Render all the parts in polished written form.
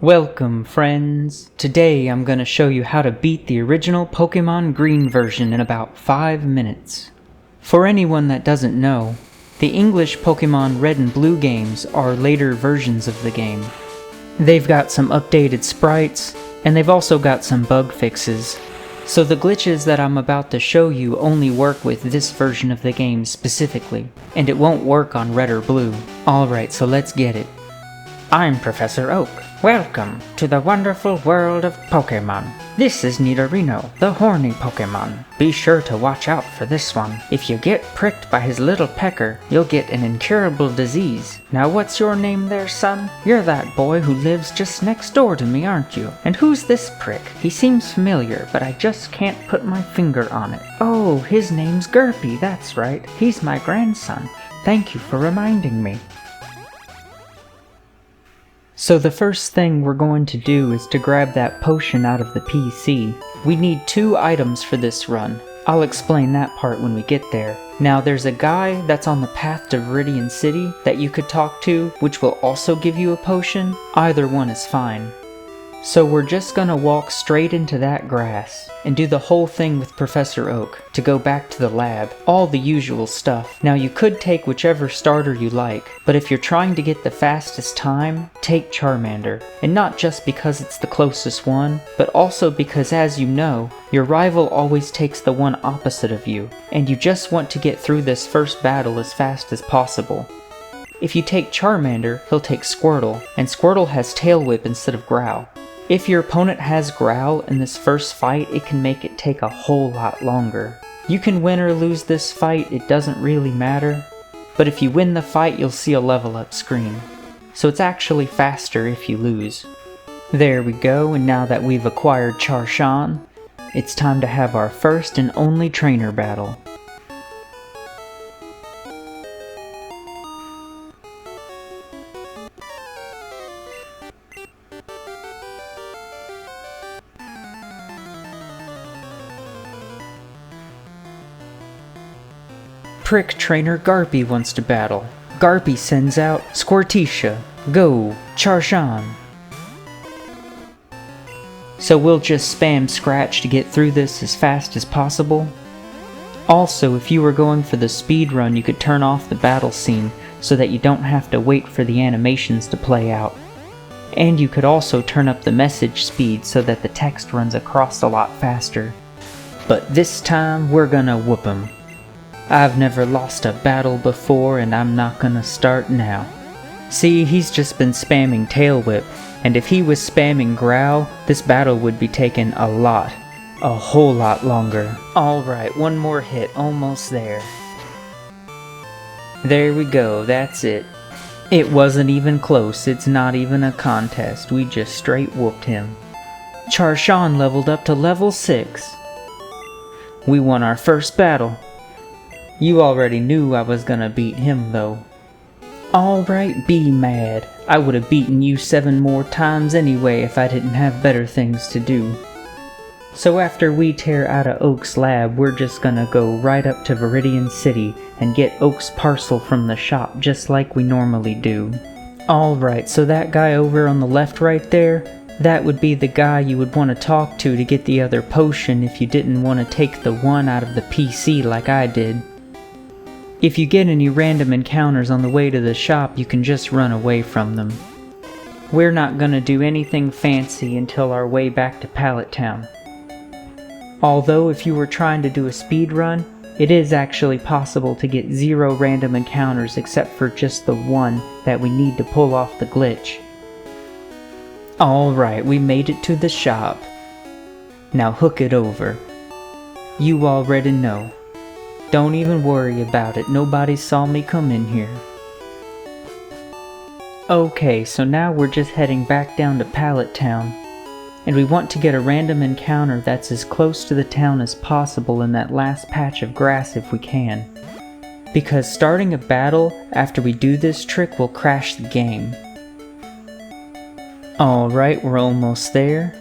Welcome, friends! Today I'm gonna show you how to beat the original Pokemon Green version in about 5 minutes. For anyone that doesn't know, the English Pokemon Red and Blue games are later versions of the game. They've got some updated sprites, and they've also got some bug fixes. So the glitches that I'm about to show you only work with this version of the game specifically, and it won't work on Red or Blue. Alright, so let's get it. I'm Professor Oak. Welcome to the wonderful world of Pokemon. This is Nidorino, the horny Pokemon. Be sure to watch out for this one. If you get pricked by his little pecker, you'll get an incurable disease. Now what's your name there, son? You're that boy who lives just next door to me, aren't you? And who's this prick? He seems familiar, but I just can't put my finger on it. Oh, his name's Gerpy, that's right. He's my grandson. Thank you for reminding me. So the first thing we're going to do is to grab that potion out of the PC. We need 2 items for this run. I'll explain that part when we get there. Now there's a guy that's on the path to Viridian City that you could talk to, which will also give you a potion. Either one is fine. So we're just gonna walk straight into that grass and do the whole thing with Professor Oak to go back to the lab. All the usual stuff. Now you could take whichever starter you like, but if you're trying to get the fastest time, take Charmander. And not just because it's the closest one, but also because, as you know, your rival always takes the one opposite of you, and you just want to get through this first battle as fast as possible. If you take Charmander, he'll take Squirtle, and Squirtle has Tail Whip instead of Growl. If your opponent has Growl in this first fight, it can make it take a whole lot longer. You can win or lose this fight, it doesn't really matter, but if you win the fight you'll see a level up screen. So it's actually faster if you lose. There we go, and now that we've acquired Charshawn, it's time to have our first and only trainer battle. Prick Trainer Garpy wants to battle. Garpy sends out Squirtisha. Go, Charshawn. So we'll just spam Scratch to get through this as fast as possible. Also, if you were going for the speedrun, you could turn off the battle scene so that you don't have to wait for the animations to play out. And you could also turn up the message speed so that the text runs across a lot faster. But this time, we're gonna whoop 'em. I've never lost a battle before, and I'm not gonna start now. See, he's just been spamming Tail Whip, and if he was spamming Growl, this battle would be taking a whole lot longer. Alright, one more hit, almost there. There we go, that's it. It wasn't even close, it's not even a contest, we just straight whooped him. Charshawn leveled up to level 6. We won our first battle. You already knew I was gonna beat him though. Alright, be mad. I would have beaten you 7 more times anyway if I didn't have better things to do. So after we tear out of Oak's lab, we're just gonna go right up to Viridian City and get Oak's parcel from the shop just like we normally do. Alright, so that guy over on the left right there, that would be the guy you would want to talk to get the other potion if you didn't want to take the one out of the PC like I did. If you get any random encounters on the way to the shop, you can just run away from them. We're not gonna do anything fancy until our way back to Pallet Town. Although if you were trying to do a speed run, it is actually possible to get 0 random encounters except for just the one that we need to pull off the glitch. Alright, we made it to the shop. Now hook it over. You already know. Don't even worry about it, nobody saw me come in here. Okay, so now we're just heading back down to Pallet Town, and we want to get a random encounter that's as close to the town as possible in that last patch of grass if we can. Because starting a battle after we do this trick will crash the game. Alright, we're almost there.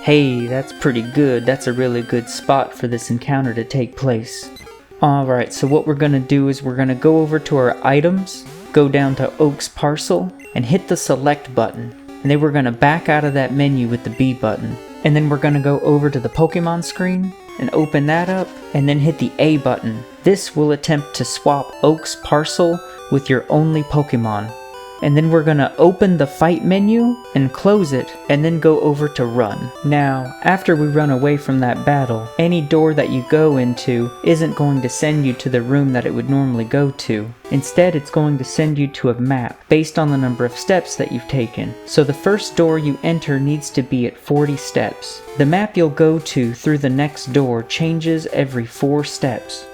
Hey, that's pretty good. That's a really good spot for this encounter to take place. Alright, so what we're gonna do is we're gonna go over to our items, go down to Oak's parcel, and hit the select button. and then we're going to back out of that menu with the B button. And then we're going to go over to the Pokemon screen and open that up, and then hit the A button. This will attempt to swap Oak's parcel with your only Pokemon. And then we're gonna open the fight menu and close it, and then go over to run. Now, after we run away from that battle, any door that you go into isn't going to send you to the room that it would normally go to. Instead, it's going to send you to a map based on the number of steps that you've taken. So the first door you enter needs to be at 40 steps. The map you'll go to through the next door changes every 4 steps.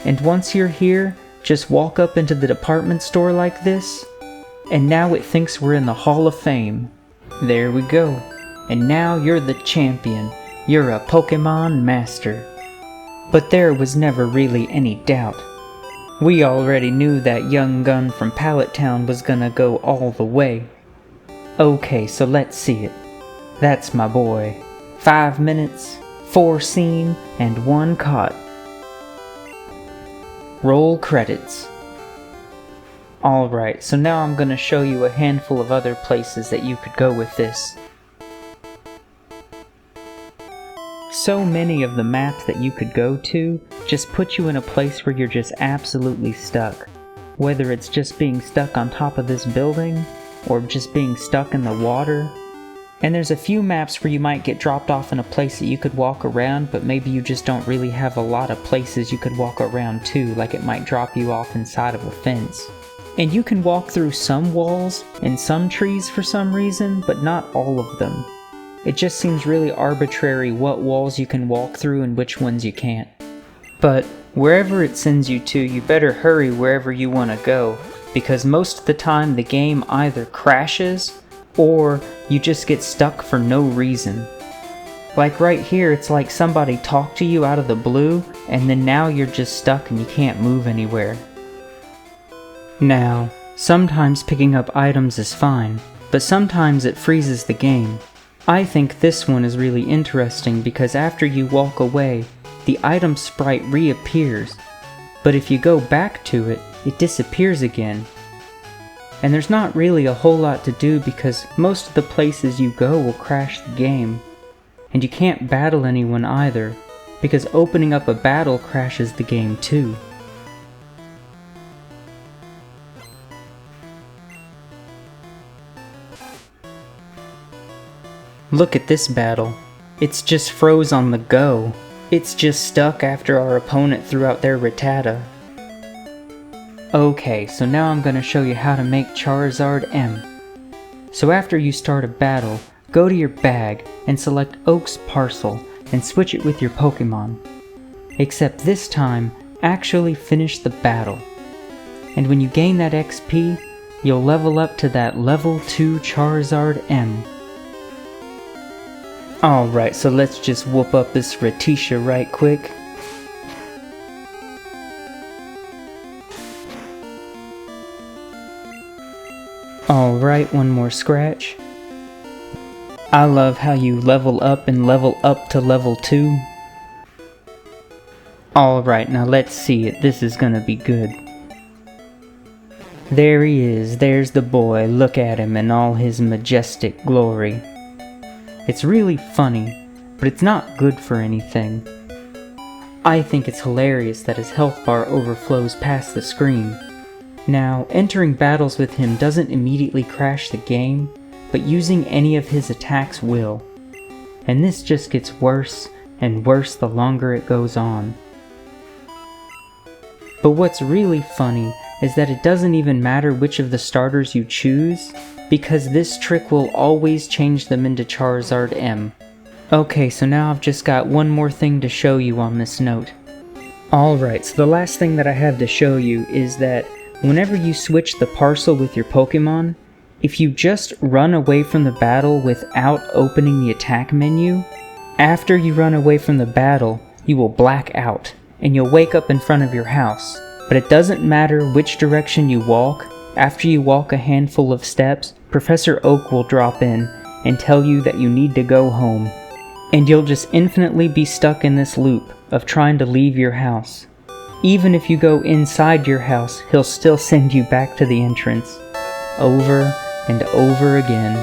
And once you're here, just walk up into the department store like this, and now it thinks we're in the Hall of Fame. There we go. And now you're the champion. You're a Pokemon master. But there was never really any doubt. We already knew that young gun from Pallet Town was gonna go all the way. Okay, so let's see it. That's my boy. 5 minutes, 4 seen, and 1 caught. Roll credits. Alright, so now I'm going to show you a handful of other places that you could go with this. So many of the maps that you could go to just put you in a place where you're just absolutely stuck. Whether it's just being stuck on top of this building, or just being stuck in the water. And there's a few maps where you might get dropped off in a place that you could walk around, but maybe you just don't really have a lot of places you could walk around to, like it might drop you off inside of a fence. And you can walk through some walls and some trees for some reason, but not all of them. It just seems really arbitrary what walls you can walk through and which ones you can't. But wherever it sends you to, you better hurry wherever you want to go, because most of the time the game either crashes or you just get stuck for no reason. Like right here, it's like somebody talked to you out of the blue, and then now you're just stuck and you can't move anywhere. Now, sometimes picking up items is fine, but sometimes it freezes the game. I think this one is really interesting because after you walk away, the item sprite reappears, but if you go back to it, it disappears again. And there's not really a whole lot to do because most of the places you go will crash the game. And you can't battle anyone either, because opening up a battle crashes the game too. Look at this battle. It's just froze on the go. It's just stuck after our opponent threw out their Rattata. Okay, so now I'm gonna show you how to make Charizard M. So after you start a battle, go to your bag and select Oak's parcel and switch it with your Pokemon. Except this time, actually finish the battle. And when you gain that XP, you'll level up to that level 2 Charizard M. Alright, so let's just whoop up this Ratisha right quick. Alright, one more scratch. I love how you level up and level up to level 2. Alright, now let's see it. This is gonna be good. There he is. There's the boy. Look at him in all his majestic glory. It's really funny, but it's not good for anything. I think it's hilarious that his health bar overflows past the screen. Now, entering battles with him doesn't immediately crash the game, but using any of his attacks will. And this just gets worse and worse the longer it goes on. But what's really funny is that it doesn't even matter which of the starters you choose, because this trick will always change them into Charizard M. Okay, so now I've just got one more thing to show you on this note. Alright, so the last thing that I have to show you is that whenever you switch the parcel with your Pokemon, if you just run away from the battle without opening the attack menu, after you run away from the battle, you will black out, and you'll wake up in front of your house. But it doesn't matter which direction you walk. After you walk a handful of steps, Professor Oak will drop in and tell you that you need to go home. And you'll just infinitely be stuck in this loop of trying to leave your house. Even if you go inside your house, he'll still send you back to the entrance. Over and over again.